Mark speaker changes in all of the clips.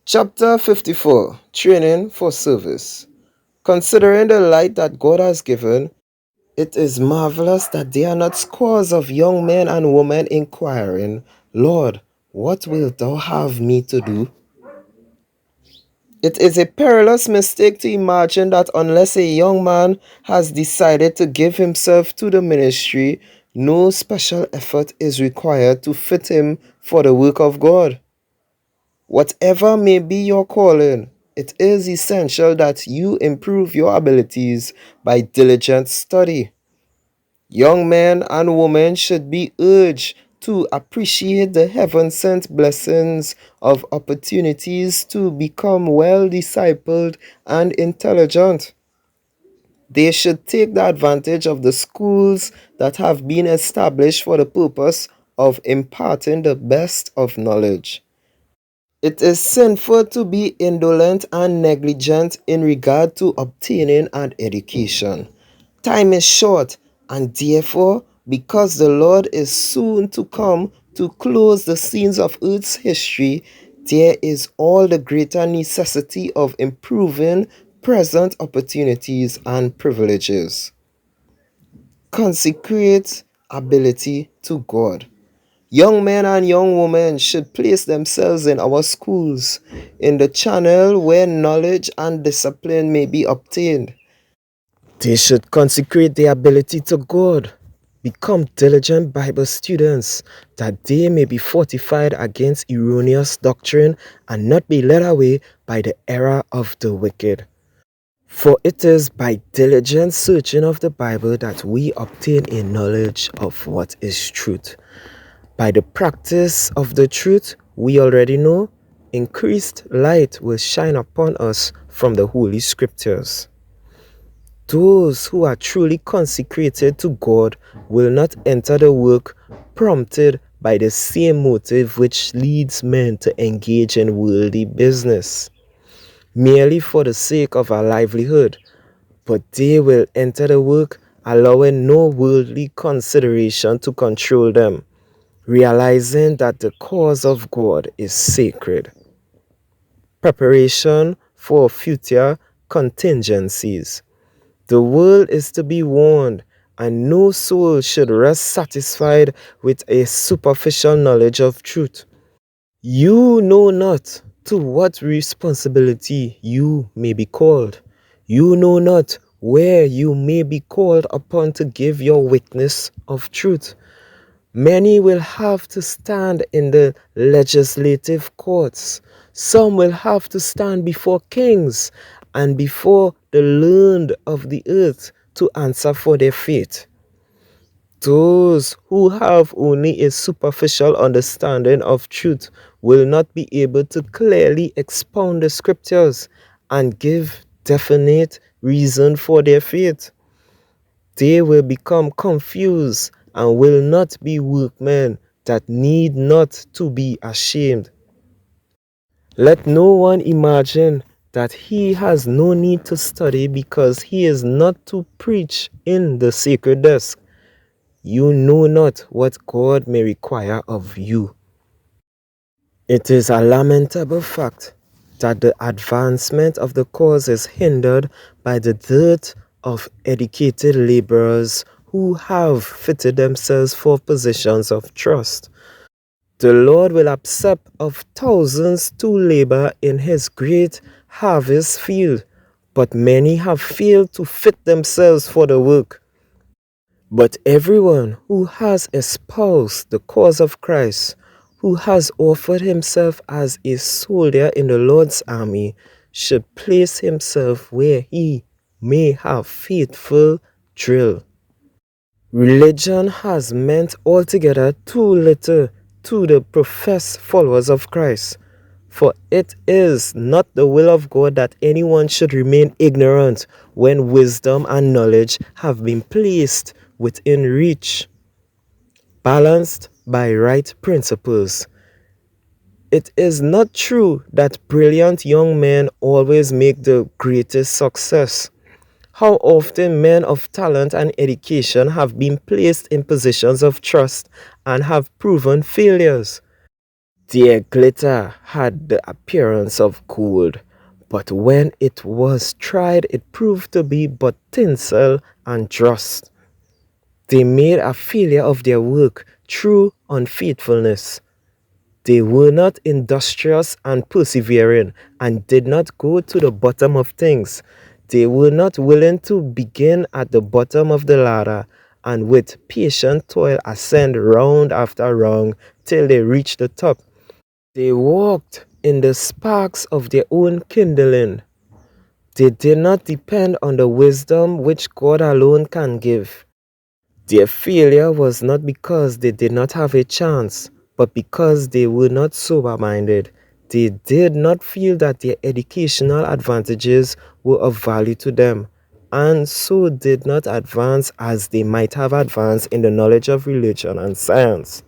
Speaker 1: Chapter 54, Training for Service. Considering the light that God has given, it is marvelous that there are not scores of young men and women inquiring, Lord, what wilt thou have me to do? It is a perilous mistake to imagine that unless a young man has decided to give himself to the ministry, no special effort is required to fit him for the work of God. Whatever may be your calling, it is essential that you improve your abilities by diligent study. Young men and women should be urged to appreciate the heaven sent blessings of opportunities to become well discipled and intelligent. They should take the advantage of the schools that have been established for the purpose of imparting the best of knowledge. It is sinful to be indolent and negligent in regard to obtaining an education. Time is short, and therefore, because the Lord is soon to come to close the scenes of earth's history, there is all the greater necessity of improving present opportunities and privileges. Consecrate ability to God. Young men and young women should place themselves in our schools, in the channel where knowledge and discipline may be obtained. They should consecrate their ability to God, become diligent Bible students, that they may be fortified against erroneous doctrine and not be led away by the error of the wicked. For it is by diligent searching of the Bible that we obtain a knowledge of what is truth. By the practice of the truth, we already know, increased light will shine upon us from the Holy Scriptures. Those who are truly consecrated to God will not enter the work prompted by the same motive which leads men to engage in worldly business, merely for the sake of a livelihood, but they will enter the work allowing no worldly consideration to control them, realizing that the cause of God is sacred. Preparation for future contingencies. The world is to be warned, and no soul should rest satisfied with a superficial knowledge of truth. You know not to what responsibility you may be called. You know not where you may be called upon to give your witness of truth. Many will have to stand in the legislative courts. Some will have to stand before kings and before the learned of the earth to answer for their faith. Those who have only a superficial understanding of truth will not be able to clearly expound the scriptures and give definite reason for their faith. They will become confused and will not be workmen that need not to be ashamed. Let no one imagine that he has no need to study because he is not to preach in the sacred desk. You know not what God may require of you. It is a lamentable fact that the advancement of the cause is hindered by the dearth of educated laborers who have fitted themselves for positions of trust. The Lord will accept of thousands to labor in his great harvest field, but many have failed to fit themselves for the work. But everyone who has espoused the cause of Christ, who has offered himself as a soldier in the Lord's army, should place himself where he may have faithful drill. Religion has meant altogether too little to the professed followers of Christ, for it is not the will of God that anyone should remain ignorant when wisdom and knowledge have been placed within reach, balanced by right principles. It is not true that brilliant young men always make the greatest success. How often men of talent and education have been placed in positions of trust and have proven failures. Their glitter had the appearance of gold, but when it was tried, it proved to be but tinsel and dross. They made a failure of their work through unfaithfulness. They were not industrious and persevering and did not go to the bottom of things. They were not willing to begin at the bottom of the ladder and with patient toil ascend round after round till they reach the top. They walked in the sparks of their own kindling. They did not depend on the wisdom which God alone can give. Their failure was not because they did not have a chance, but because they were not sober minded. They did not feel that their educational advantages were of value to them, and so did not advance as they might have advanced in the knowledge of religion and science.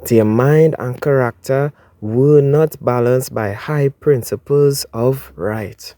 Speaker 1: Their mind and character were not balanced by high principles of right.